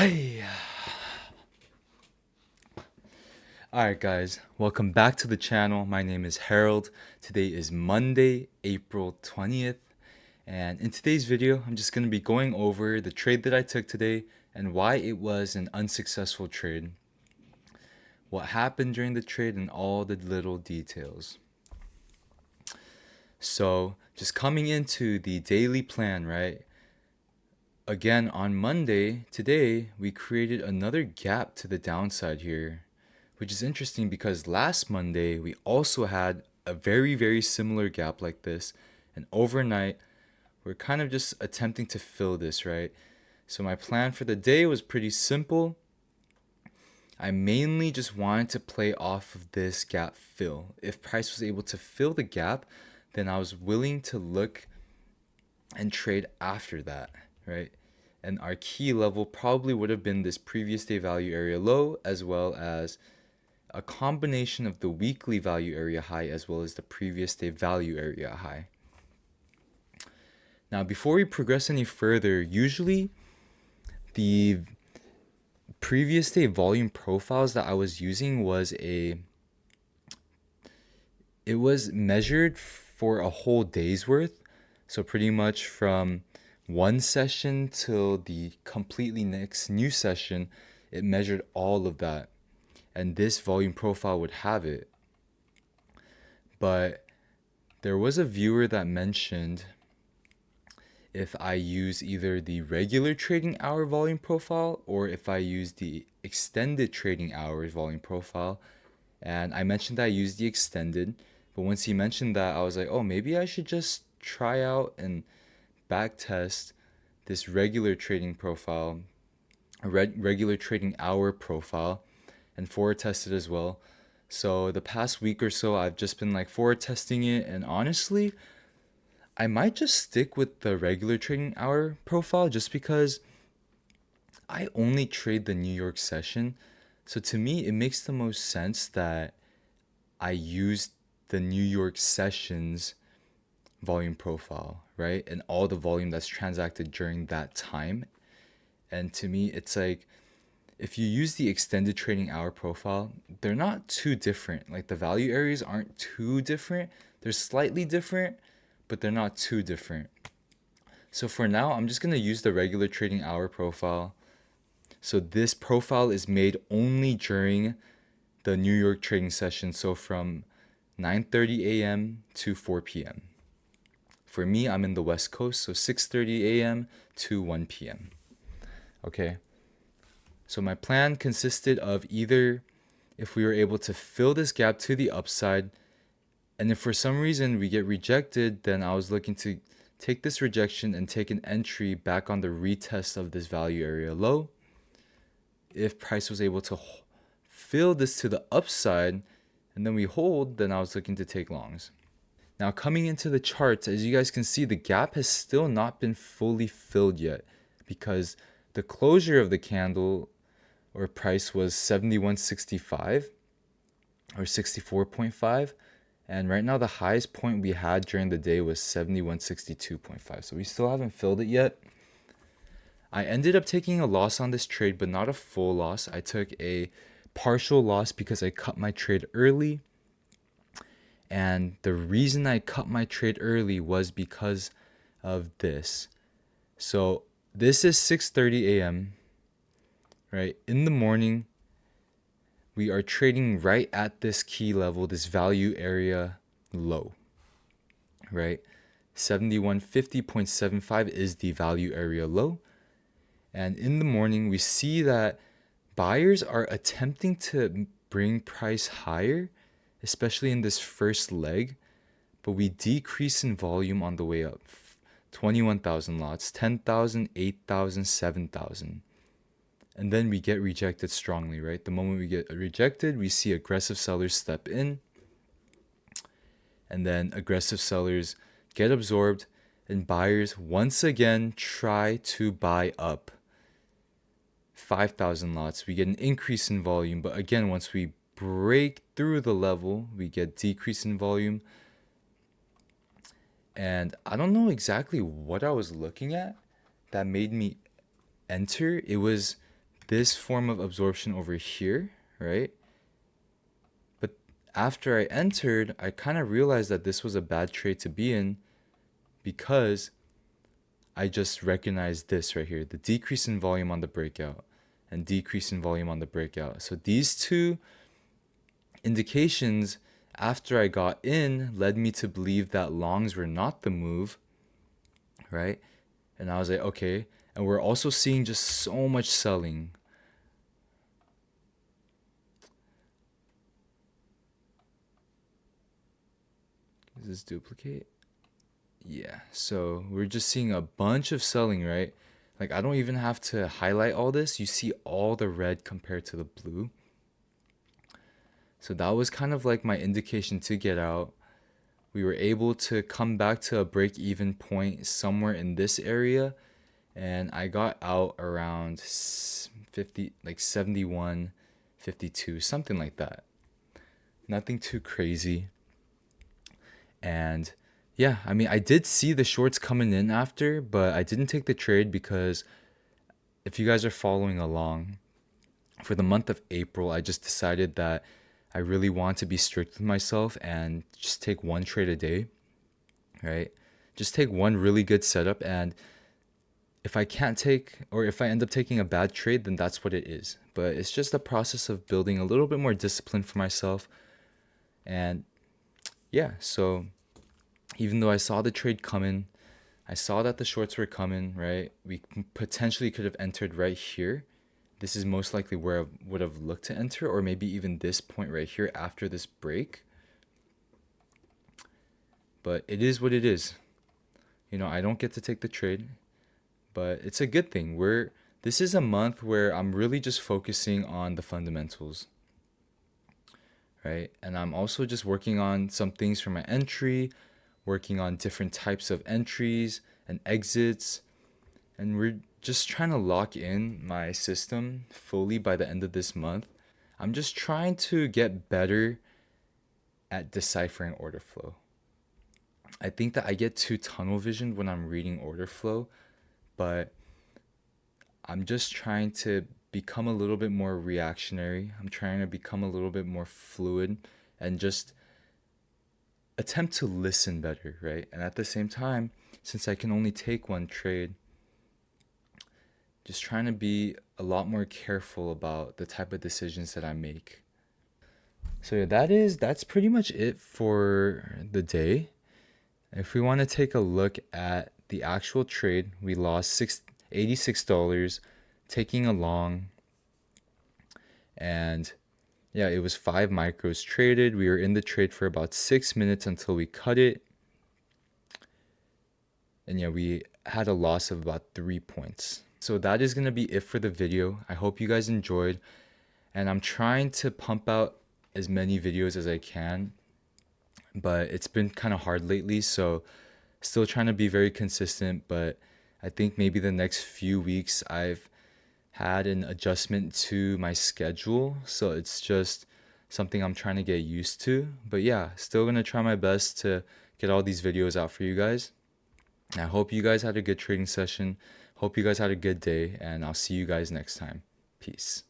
Hey. Alright guys, welcome back to the channel. My name is Harold. Today is Monday, April 20th. And in today's video, I'm just going to be going over the trade that I took today and why it was an unsuccessful trade. What happened during the trade and all the little details. So just coming into the daily plan, right? Again, on Monday, today, we created another gap to the downside here, which is interesting because last Monday we also had a very similar gap like this, and overnight we're kind of just attempting to fill this, right? So my plan for the day was pretty simple. I mainly just wanted to play off of this gap fill. If price was able to fill the gap, then I was willing to look and trade after that, right? And our key level probably would have been this previous day value area low, as well as a combination of the weekly value area high as well as the previous day value area high. Now, before we progress any further, usually the previous day volume profiles that I was using it was measured for a whole day's worth. So pretty much from one session till the completely next new session, it measured all of that. And this volume profile would have it. But there was a viewer that mentioned if I use either the regular trading hour volume profile or if I use the extended trading hours volume profile. And I mentioned that I used the extended, but once he mentioned that, I was like, oh, maybe I should just try out and back test this regular trading profile, regular trading hour profile, and forward test it as well. So the past week or so, I've just been like forward testing it, and honestly, I might just stick with the regular trading hour profile just because I only trade the New York session. So to me, it makes the most sense that I use the New York sessions volume profile, right? And all the volume that's transacted during that time. And to me, it's like if you use the extended trading hour profile, they're not too different. Like the value areas aren't too different. They're slightly different, but they're not too different. So for now, I'm just going to use the regular trading hour profile. So this profile is made only during the New York trading session. So from 9:30 a.m. to 4 p.m. For me, I'm in the West Coast, so 6:30 a.m. to 1 p.m. Okay. So my plan consisted of either if we were able to fill this gap to the upside, and if for some reason we get rejected, then I was looking to take this rejection and take an entry back on the retest of this value area low. If price was able to fill this to the upside and then we hold, then I was looking to take longs. Now coming into the charts, as you guys can see, the gap has still not been fully filled yet because the closure of the candle or price was 71.65 or 64.5, and right now the highest point we had during the day was 71.62.5, so we still haven't filled it yet. I ended up taking a loss on this trade, but not a full loss. I took a partial loss because I cut my trade early, and the reason I cut my trade early was because of this. So this is 6:30 a.m. right in the morning. We are trading right at this key level, this value area low, right? 7150.75 is the value area low. And in the morning, we see that buyers are attempting to bring price higher, especially in this first leg, but we decrease in volume on the way up. 21,000 lots, 10,000, 8,000, 7,000. And then we get rejected strongly, right? The moment we get rejected, we see aggressive sellers step in, and then aggressive sellers get absorbed, and buyers once again try to buy up. 5,000 lots, we get an increase in volume, but again, once we break through the level, we get decrease in volume. And I don't know exactly what I was looking at that made me enter. It was this form of absorption over here, right? But after I entered, I kind of realized that this was a bad trade to be in because I just recognized this right here, the decrease in volume on the breakout and decrease in volume on the breakout. So these two indications after I got in led me to believe that longs were not the move, right? And I was like, okay. And we're also seeing just so much selling. Does this duplicate? Yeah. So we're just seeing a bunch of selling, right? Like I don't even have to highlight all this. You see all the red compared to the blue. So that was kind of like my indication to get out. We were able to come back to a break-even point somewhere in this area, and I got out around 50, like 71, 52, something like that. Nothing too crazy. And yeah, I mean, I did see the shorts coming in after, but I didn't take the trade because if you guys are following along, for the month of April, I just decided that I really want to be strict with myself and just take one trade a day, right? Just take one really good setup, and if I can't take, or if I end up taking a bad trade, then that's what it is. But it's just a process of building a little bit more discipline for myself. And yeah, so even though I saw the trade coming, I saw that the shorts were coming, right? We potentially could have entered right here. This is most likely where I would have looked to enter, or maybe even this point right here after this break. But it is what it is. You know, I don't get to take the trade, but it's a good thing. This is a month where I'm really just focusing on the fundamentals, right? And I'm also just working on some things for my entry, working on different types of entries and exits, and we're just trying to lock in my system fully by the end of this month. I'm just trying to get better at deciphering order flow. I think that I get too tunnel visioned when I'm reading order flow, but I'm just trying to become a little bit more reactionary. I'm trying to become a little bit more fluid and just attempt to listen better, right? And at the same time, since I can only take one trade, just trying to be a lot more careful about the type of decisions that I make. So yeah, that's pretty much it for the day. If we want to take a look at the actual trade, we lost $86 taking a long, and yeah, it was 5 micros traded. We were in the trade for about 6 minutes until we cut it. And yeah, we had a loss of about 3 points. So that is going to be it for the video. I hope you guys enjoyed. And I'm trying to pump out as many videos as I can. But it's been kind of hard lately. So still trying to be very consistent. But I think maybe the next few weeks I've had an adjustment to my schedule. So it's just something I'm trying to get used to. But yeah, still going to try my best to get all these videos out for you guys. I hope you guys had a good trading session. Hope you guys had a good day, and I'll see you guys next time. Peace.